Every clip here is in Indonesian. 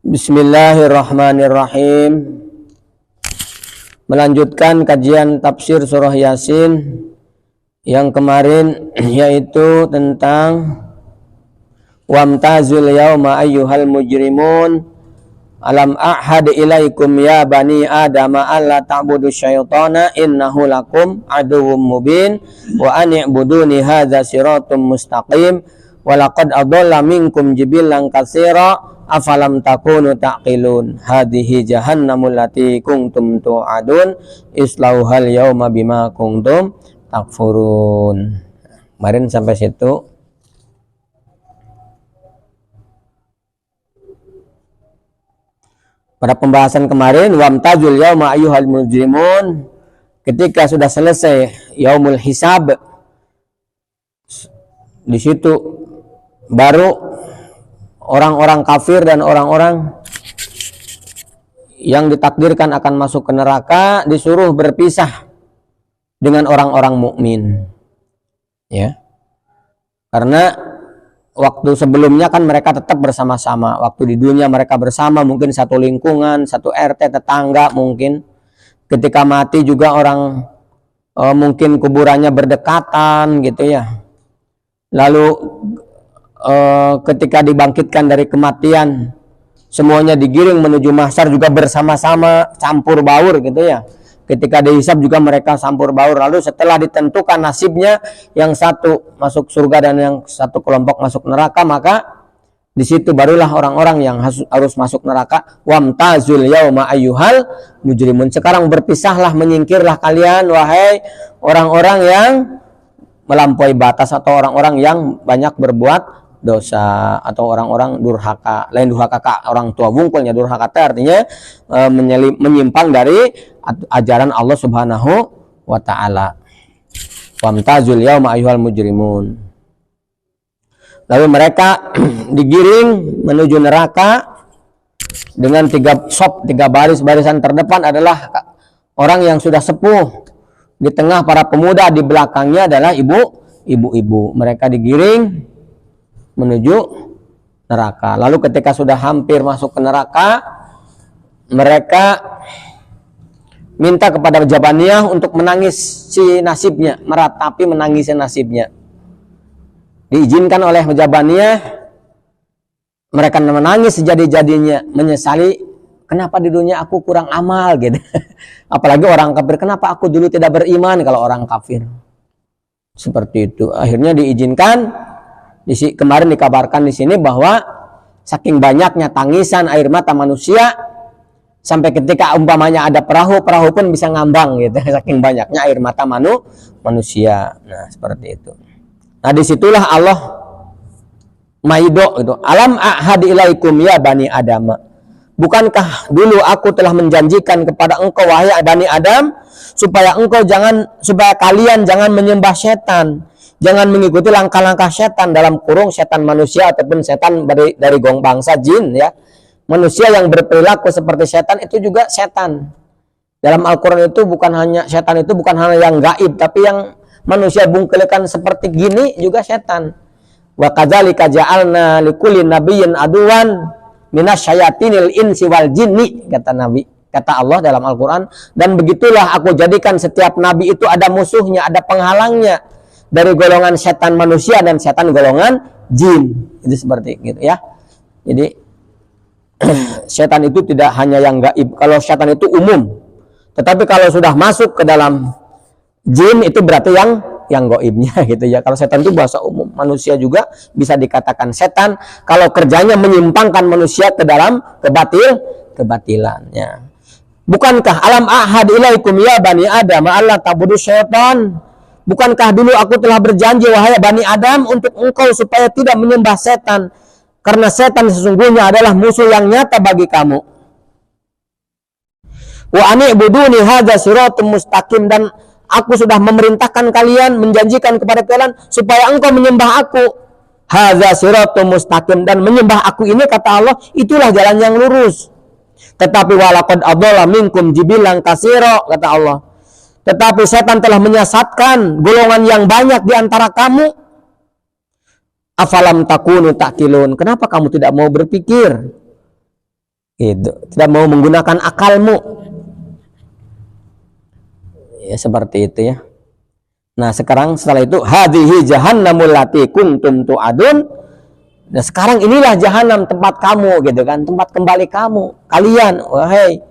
Bismillahirrahmanirrahim. Melanjutkan kajian tafsir surah Yasin yang kemarin, yaitu tentang wamtazul yauma ayyuhal mujrimun alam a'had ilaikum ya bani adama alla ta'budu syaitana innahu lakum aduwwum mubin wa an i'buduni hadza siratum mustaqim wa laqad adalla minkum jibillan katsira afalam takunu taqilun hadhihi jahannamul lati kuntum tu'adun islauhal yauma bima kuntum takfurun. Kemarin sampai situ. Pada pembahasan kemarin, wamtazul yauma ayyuhal mujrimun, ketika sudah selesai yaumul hisab, di situ baru orang-orang kafir dan orang-orang yang ditakdirkan akan masuk ke neraka disuruh berpisah dengan orang-orang mukmin. Ya. Karena waktu sebelumnya kan mereka tetap bersama-sama. Waktu di dunia mereka bersama, mungkin satu lingkungan, satu RT, tetangga mungkin. Ketika mati juga orang mungkin kuburannya berdekatan gitu ya. Lalu ketika dibangkitkan dari kematian, semuanya digiring menuju mahsyar juga bersama-sama, campur baur gitu ya. Ketika dihisab juga mereka campur baur. Lalu setelah ditentukan nasibnya, yang satu masuk surga dan yang satu kelompok masuk neraka, maka di situ barulah orang-orang yang harus masuk neraka. Wamtazul yauma ayyuhal mujrimun. Sekarang berpisahlah, menyingkirlah kalian wahai orang-orang yang melampaui batas atau orang-orang yang banyak berbuat dosa atau orang-orang durhaka. Lain durhaka orang tua bungkulnya, durhaka artinya menyimpang dari ajaran Allah Subhanahu wa taala. Wamtazul yauma ayyuhal mujrimun. Lalu mereka digiring menuju neraka dengan tiga barisan terdepan adalah orang yang sudah sepuh. Di tengah para pemuda, di belakangnya adalah ibu-ibu. Mereka digiring menuju neraka. Lalu ketika sudah hampir masuk ke neraka, mereka minta kepada Jabaniyah untuk menangisi nasibnya, meratapi menangisi nasibnya. Diizinkan oleh Jabaniyah, mereka menangis sejadi-jadinya, menyesali kenapa di dunia aku kurang amal gitu. Apalagi orang kafir, kenapa aku dulu tidak beriman kalau orang kafir. Seperti itu. Akhirnya diizinkan. Kemarin dikabarkan di sini bahwa saking banyaknya tangisan air mata manusia, sampai ketika umpamanya ada perahu pun bisa ngambang gitu. Saking banyaknya air mata manusia. Nah, seperti itu. Nah, disitulah Allah maido itu. Alam a'had ilaikum ya bani Adam. Bukankah dulu aku telah menjanjikan kepada engkau wahai bani Adam supaya kalian jangan menyembah setan. Jangan mengikuti langkah-langkah setan, dalam kurung setan manusia ataupun setan dari bangsa jin ya. Manusia yang berperilaku seperti setan itu juga setan. Dalam Al-Qur'an itu setan itu bukan hanya yang gaib, tapi yang manusia bungkelkan seperti gini juga setan. Wa kadzalika ja'alna likulli nabiyyin aduwan minasyayatinil insi wal jinni, kata Allah dalam Al-Qur'an. Dan begitulah aku jadikan setiap nabi itu ada musuhnya, ada penghalangnya, dari golongan setan manusia dan setan golongan jin. Itu seperti gitu ya. Jadi setan itu tidak hanya yang gaib. Kalau setan itu umum. Tetapi kalau sudah masuk ke dalam jin itu berarti yang gaibnya gitu ya. Kalau setan itu bahasa umum. Manusia juga bisa dikatakan setan kalau kerjanya menyimpangkan manusia ke dalam kebatilannya. Bukankah alam ahad ilaikum ya bani Adam alla ta'budu syaitan? Bukankah dulu aku telah berjanji wahai bani Adam untuk engkau supaya tidak menyembah setan, karena setan sesungguhnya adalah musuh yang nyata bagi kamu. Wa ani'buduni hadza siratum mustaqim, dan aku sudah memerintahkan kalian, menjanjikan kepada kalian supaya engkau menyembah aku. Hadza siratum mustaqim, dan menyembah aku ini kata Allah itulah jalan yang lurus. Tetapi walaqad adalla minkum jibilan katsira, kata Allah. Tetapi setan telah menyesatkan golongan yang banyak di antara kamu. Afalam takunu takilun. Kenapa kamu tidak mau berpikir? Gitu. Tidak mau menggunakan akalmu. Ya seperti itu ya. Nah sekarang setelah itu hadhihi jahannamul lati kuntum tu'adun. Nah sekarang inilah jahanam tempat kamu gitu kan, tempat kembali kamu. Kalian wahai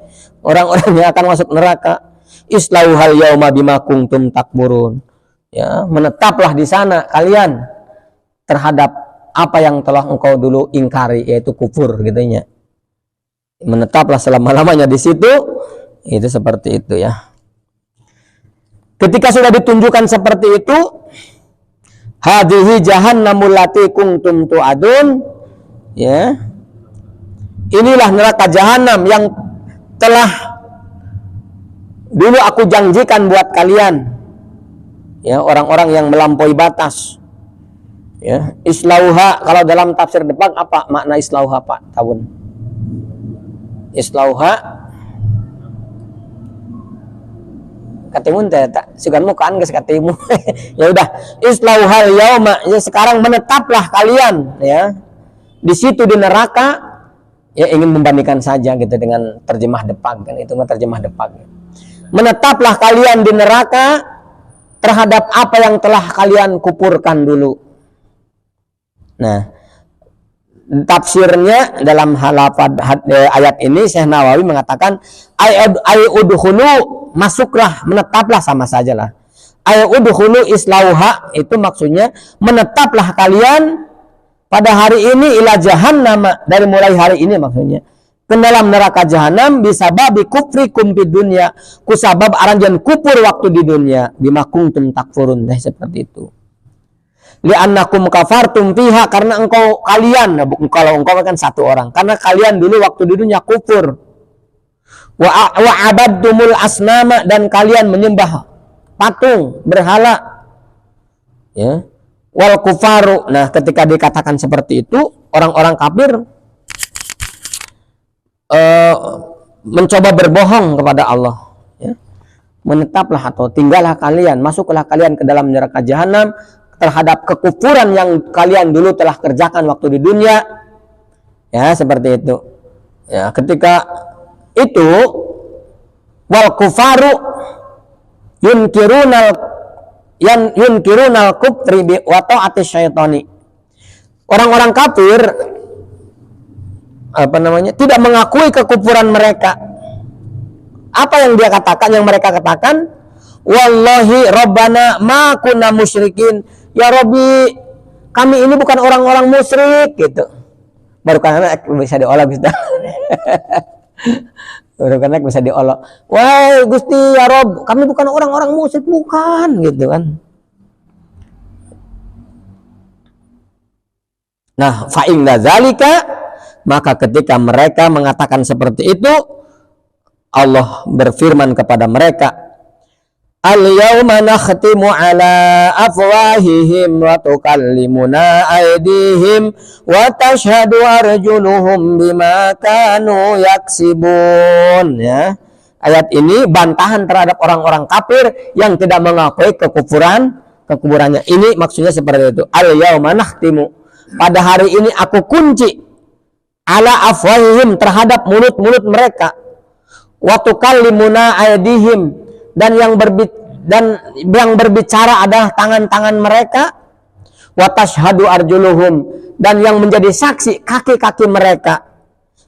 orang-orang yang akan masuk neraka. Islauhal yauma bima kuntum takburun. Ya, menetaplah di sana kalian terhadap apa yang telah engkau dulu ingkari, yaitu kufur gitu ya. Menetaplah selama-lamanya di situ. Itu seperti itu ya. Ketika sudah ditunjukkan seperti itu, hadhihi jahannamul lati kuntum tu'adun, ya. Inilah neraka jahanam yang telah dulu aku janjikan buat kalian. Ya, orang-orang yang melampaui batas. Ya, islauha kalau dalam tafsir depan apa makna islauha Pak Tawun? Islauha katimun tak sugan mukaan geus katimu. Ya udah, islauhal yauma, ya sekarang menetaplah kalian ya di situ di neraka. Ya ingin membandingkan saja gitu dengan terjemah Depag kan, itu mah terjemah Depag. Menetaplah kalian di neraka terhadap apa yang telah kalian kupurkan dulu. Nah, tafsirnya dalam ayat ini Syekh Nawawi mengatakan ay udkhulu, masuklah, menetaplah, sama sajalah. Ay udkhulu islauha itu maksudnya menetaplah kalian pada hari ini ila jahannam, dari mulai hari ini maksudnya ke dalam neraka jahanam bisa babi kufrikum di dunia, kusabab aranjan kupur waktu di dunia, bima kuntum takfurun, seperti itu. Li'annakum kafartum fiha, karena kalian, kalau engkau kan satu orang, karena kalian dulu waktu di dunia kufur. Wa abadtumul asnama, dan kalian menyembah patung, berhala. Ya. Wal kufaru. Nah, ketika dikatakan seperti itu, orang-orang kafir mencoba berbohong kepada Allah. Ya. Menetaplah atau tinggallah kalian, masuklah kalian ke dalam neraka jahanam terhadap kekufuran yang kalian dulu telah kerjakan waktu di dunia. Ya, seperti itu. Ya, ketika itu wal kufaru yunkirunal kufri wa ta'ati syaitani. Orang-orang kafir tidak mengakui kekufuran mereka. Apa yang dia katakan, yang mereka katakan, wallahi rabbana ma kunna musyrikin. Ya Rabbi, kami ini bukan orang-orang musyrik gitu. Baru karena bisa diolah bisa. Baru karena bisa diolah. Wah Gusti ya Rob, kami bukan orang-orang musyrik, bukan gitu kan. Nah, fa inna zalika, maka ketika mereka mengatakan seperti itu, Allah berfirman kepada mereka, al-yawma nakhtimu ala afwahihim wa tukallimuna aydihim wa tashhadu arjuluhum bima kanu yaksibun. Ya. Ayat ini bantahan terhadap orang-orang kafir yang tidak mengakui kekufurannya. Ini maksudnya seperti itu. Al-yawma nakhtimu, pada hari ini aku kunci ala afwahihim, terhadap mulut-mulut mereka, wa tukallimuna aydihim, dan yang berbicara adalah tangan-tangan mereka, wa tashhadu arjuluhum, dan yang menjadi saksi kaki-kaki mereka,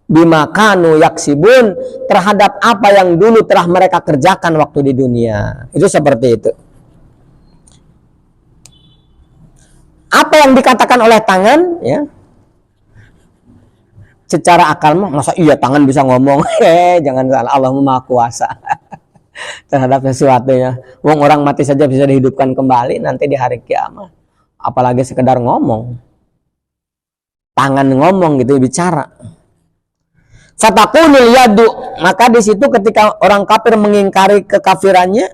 bima kanu yaksibun, terhadap apa yang dulu telah mereka kerjakan waktu di dunia. Itu seperti itu. Apa yang dikatakan oleh tangan, ya, secara akal masa iya tangan bisa ngomong? Jangan salah, Allah Maha Kuasa terhadap sesuatu ya. Wong orang mati saja bisa dihidupkan kembali nanti di hari kiamat, apalagi sekedar ngomong. Tangan ngomong gitu, bicara. Fatakunil yadu, maka di situ ketika orang kafir mengingkari kekafirannya,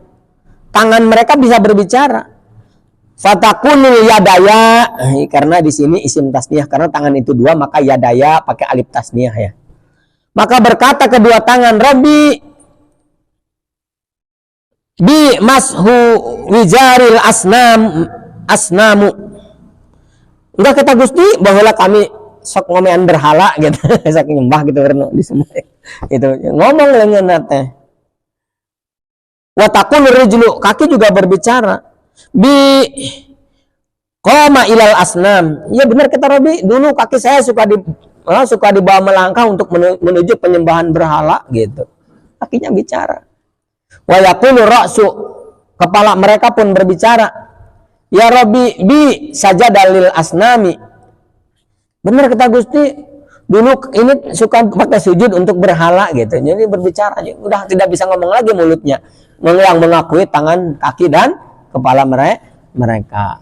tangan mereka bisa berbicara. Fatakunil yadaya, karena di sini isim tasniyah, karena tangan itu dua, maka yadaya pakai alif tasniyah ya. Maka berkata kedua tangan, Rabbi bi mashu wijaril asnamu. Enggak kata Gusti, bahwa kami sok ngomean berhala gitu. Sok nyembah gitu berno disembah. Itu ngomong leungeunna teh. Wa taqul rijlu, kaki juga berbicara. Bi qama ilal asnam. Ya benar kata Rabi, dulu kaki saya suka dibawa melangkah untuk menuju penyembahan berhala gitu. Kakinya bicara. Wa yaqulu ra'su, kepala mereka pun berbicara. Ya Rabbi bi saja dalil asnami. Benar kata Gusti, dulu ini suka pakai sujud untuk berhala gitu. Jadi berbicara, udah tidak bisa ngomong lagi mulutnya. Yang mengakui tangan, kaki dan kepala mereka.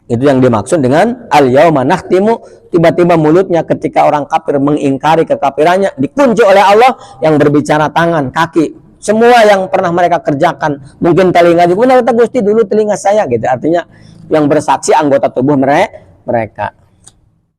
Itu yang dimaksud dengan al-yauma nakhtimu, tiba-tiba mulutnya ketika orang kafir mengingkari kekafirannya dikunci oleh Allah yang berbicara tangan, kaki, semua yang pernah mereka kerjakan. Mungkin telinga juga, benar kata Gusti dulu telinga saya gitu. Artinya yang bersaksi anggota tubuh mereka.